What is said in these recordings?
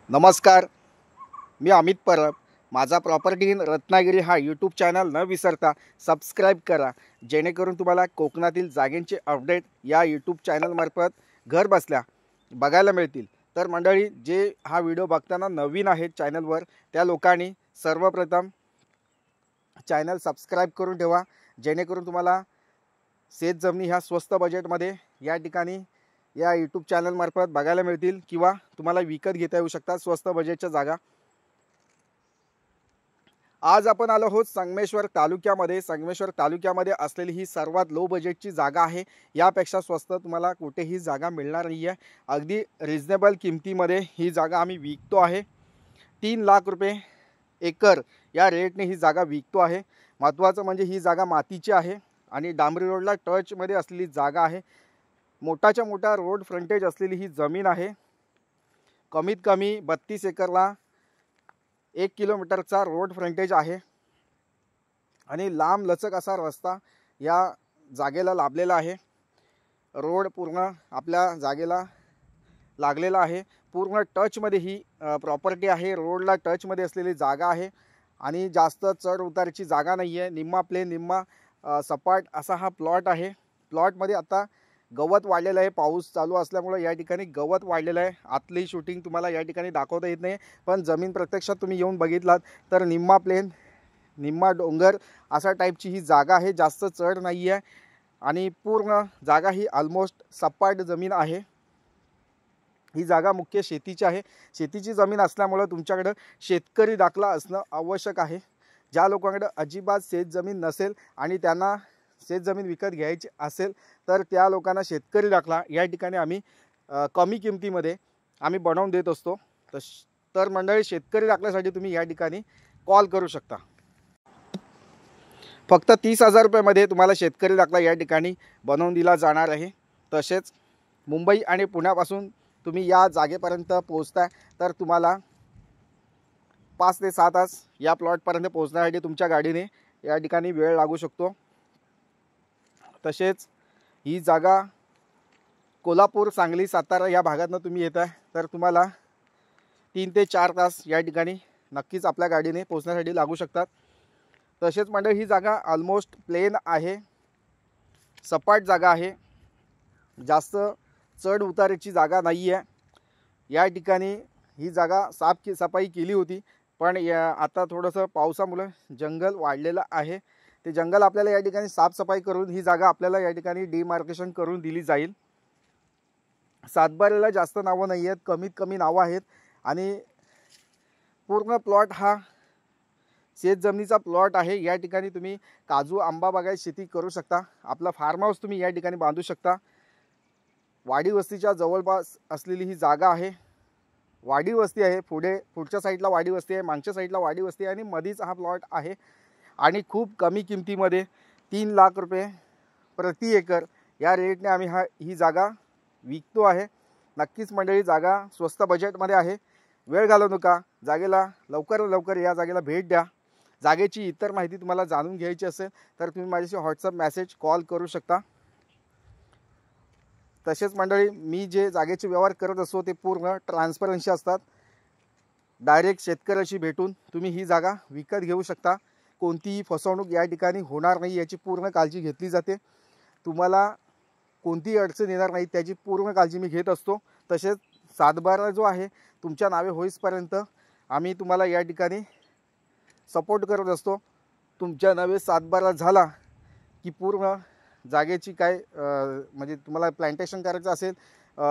नमस्कार, मी अमित परब. माझा property in Ratnagiri हा यूट्यूब चॅनल न विसरता सबस्क्राईब करा, जेणेकरून तुम्हाला कोकणातील जागेंचे अपडेट या यूट्यूब चॅनलमार्फत घर बसल्या बघायला मिळतील. तर मंडळी, जे हा व्हिडिओ बघताना नवीन आहेत चॅनलवर, त्या लोकांनी सर्वप्रथम चॅनल सबस्क्राईब करून ठेवा, जेणेकरून तुम्हाला शेत जमिनी ह्या स्वस्त बजेटमध्ये या ठिकाणी या यूट्यूब चॅनलमार्फत बघायला मिळतील किंवा तुम्हाला विकत घेता येऊ शकतात स्वस्त बजेटच्या जागा. आज आपण आलो आहोत संगमेश्वर तालुक्यामध्ये. संगमेश्वर तालुक्यामध्ये असलेली ही सर्वात लो बजेटची जागा आहे. यापेक्षा स्वस्त तुम्हाला कुठेही जागा मिळणार नाही आहे. अगदी रिजनेबल किमतीमध्ये ही जागा आम्ही विकतो आहे. 3,00,000 रुपये एकर या रेटने ही जागा विकतो आहे. महत्त्वाचं म्हणजे ही जागा मातीची आहे आणि डांबरी रोडला टचमध्ये असलेली जागा आहे. मोठाच्या मोठा रोड फ्रंटेज असलेली ही जमीन आहे. कमीत कमी 32 एकरला 1 किलोमीटरचा रोड फ्रंटेज आहे आणि लांब लचक असा रस्ता या जागेला लाभलेला आहे. रोड पूर्ण आपल्या जागेला लागलेला आहे. पूर्ण टचमध्ये ही प्रॉपर्टी आहे. रोडला टचमध्ये असलेली जागा आहे आणि जास्त चढ उतारची जागा नाही आहे. निम्मा प्लेन निम्मा सपाट असा हा प्लॉट आहे. प्लॉटमध्ये आता गवत वाढलेलं आहे. पाऊस चालू असल्यामुळे या ठिकाणी गवत वाढलेलं आहे. आतली शूटिंग तुम्हाला या ठिकाणी दाखवता येत नाही, पण जमीन प्रत्यक्षात तुम्ही येऊन बघितलात तर निम्मा प्लेन निम्मा डोंगर अशा टाईपची ही जागा आहे. जास्त चढ नाही आहे आणि पूर्ण जागा ही ऑलमोस्ट सपाट जमीन आहे. ही जागा मुख्य शेतीची आहे. शेतीची जमीन असल्यामुळे तुमच्याकडे शेतकरी दाखला असणं आवश्यक आहे. ज्या लोकांकडे अजिबात शेतजमीन नसेल आणि त्यांना शेतजमीन विकत घ्यायची असेल तर त्या लोकांना शेतकरी दाखला या ठिकाणी आम्ही कमी किमतीमध्ये आम्ही बनवून देत असतो. तर मंडळी, शेतकरी दाखल्यासाठी तुम्ही या ठिकाणी कॉल करू शकता. फक्त 30,000 रुपयामध्ये तुम्हाला शेतकरी दाखला या ठिकाणी बनवून दिला जाणार आहे. तसेच मुंबई आणि पुण्यापासून तुम्ही या जागेपर्यंत पोहोचताय तर तुम्हाला 5 ते 6 तास या प्लॉटपर्यंत पोहोचण्यासाठी तुमच्या गाडीने या ठिकाणी वेळ लागू शकतो. तसेच ही जागा कोल्हापूर, सांगली, सातारा या भागातून तुम्ही येत आहे तर तुम्हाला 3 ते 4 तास या ठिकाणी नक्कीच आपल्या गाडीने पोहोचण्यासाठी लागू शकतात. तसेच मंडळी, ही जागा ऑलमोस्ट प्लेन आहे, सपाट जागा आहे. जास्त चढ उताराची जागा नाही आहे. या ठिकाणी ही जागा सफाई केली होती, पण आता थोडंसं पावसामुळे जंगल वाढलेलं आहे. ते जंगल आपल्याला या ठिकाणी साफसफाई करून ही जागा आपल्याला या ठिकाणी डिमार्केशन करून दिली जाईल. सातबाऱ्याला जास्त नावं नाही आहेत, कमीत कमी नावं आहेत आणि पूर्ण प्लॉट हा शेतजमिनीचा प्लॉट आहे. या ठिकाणी तुम्ही काजू, आंबा बागायत शेती करू शकता. आपला फार्म हाऊस तुम्ही या ठिकाणी बांधू शकता. वाडी वस्तीच्या जवळपास असलेली ही जागा आहे. वाडी वस्ती आहे. पुढच्या साईडला वाडी वस्ती आहे, मागच्या साईडला वाडी वस्ती आहे आणि मधीच हा प्लॉट आहे. आणि खूप कमी किमतीमध्ये 3,00,000 रुपये प्रति एकर या रेटने आम्ही ही जागा विकतो आहे. नक्कीच मंडळी, जागा स्वस्त बजेटमध्ये आहे. वेळ घालवू नका, जागेला लवकर लवकर या जागेला भेट द्या. जागेची इतर माहिती तुम्हाला जाणून घ्यायची असेल तर तुम्ही माझ्याशी व्हॉट्सअप मेसेज कॉल करू शकता. तसेच मंडळी, मी जे जागेचे व्यवहार करत असतो ते पूर्ण ट्रान्सपरन्सी असतात. डायरेक्ट शेतकऱ्याशी भेटून तुम्ही ही जागा विकत घेऊ शकता. कोणतीही फसवणूक या ठिकाणी होणार नाही याची पूर्ण काळजी घेतली जाते. तुम्हाला कोणतीही अडचण येणार नाही त्याची पूर्ण काळजी मी घेत असतो. तसेच सातबारा जो आहे तुमच्या नावे होईपर्यंत आम्ही तुम्हाला या ठिकाणी सपोर्ट करत असतो. तुमच्या नावे सातबारा झाला की पूर्ण जागेची काय म्हणजे तुम्हाला प्लांटेशन करायचं असेल,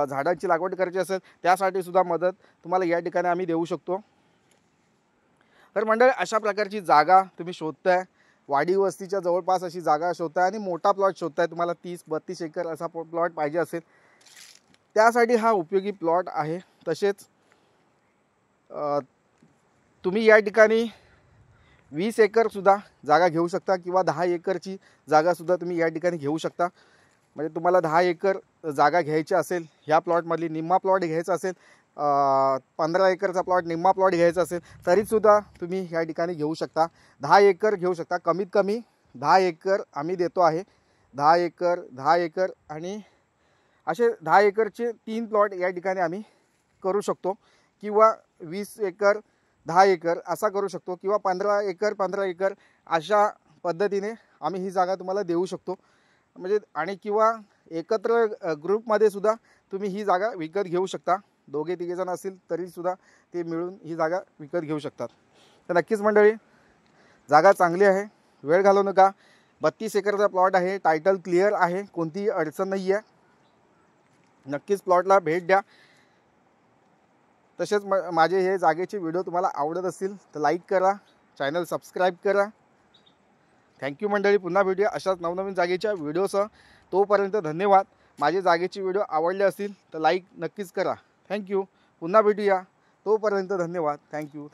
झाडांची लागवड करायची असेल, त्यासाठी सुद्धा मदत तुम्हाला या ठिकाणी आम्ही देऊ शकतो. तर मंडळी, अशा प्रकारची जागा तुम्ही शोधताय, वाडी वस्तीच्या जवळपास अशी जागा शोधताय आणि मोठा प्लॉट शोधताय, तुम्हाला 30-32 एकर असा प्लॉट पाहिजे असेल, त्यासाठी हा उपयोगी प्लॉट आहे. तसेच तुम्ही या ठिकाणी 20 एकरसुद्धा जागा घेऊ शकता किंवा 10 एकरची जागासुद्धा तुम्ही या ठिकाणी घेऊ शकता. म्हणजे तुम्हाला 10 एकर जागा घ्यायची असेल, ह्या प्लॉटमधली निम्मा प्लॉट घ्यायचा असेल, 15 एकरचा प्लॉट निम्मा प्लॉट घ्यायचा असेल तरीसुद्धा तुम्ही या ठिकाणी घेऊ शकता. 10 एकर घेऊ शकता. कमीत कमी 10 एकर आम्ही देतो आहे. 10 एकर 10 एकर आणि असे 10 एकरचे 3 प्लॉट या ठिकाणी आम्ही करू शकतो. किंवा 20 एकर 10 एकर असा करू शकतो किंवा 15 एकर 15 एकर अशा पद्धतीने आम्ही ही जागा तुम्हाला देऊ शकतो. म्हणजे आणि किंवा एकत्र ग्रुपमध्ये सुद्धा तुम्ही ही जागा विकत घेऊ शकता. दोघे तिघे जण असतील तरीसुद्धा ते मिळून ही जागा विकत घेऊ शकतात. तर नक्कीच मंडळी जागा चांगली आहे, वेळ घालवू नका. 32 एकरचा प्लॉट आहे, टायटल क्लिअर आहे, कोणतीही अडचण नाही आहे. नक्कीच प्लॉटला भेट द्या. तसेच माझे हे जागेचे व्हिडिओ तुम्हाला आवडत असतील तर लाईक करा, चॅनल सबस्क्राईब करा. थँक्यू मंडळी. पुन्हा भेटूया अशाच नवनवीन जागेच्या व्हिडिओसह. तोपर्यंत धन्यवाद. माझे जागेचे व्हिडिओ आवडले असतील तर लाईक नक्कीच करा. थँक्यू. पुन्हा भेटूया. तोपर्यंत धन्यवाद. थँक्यू.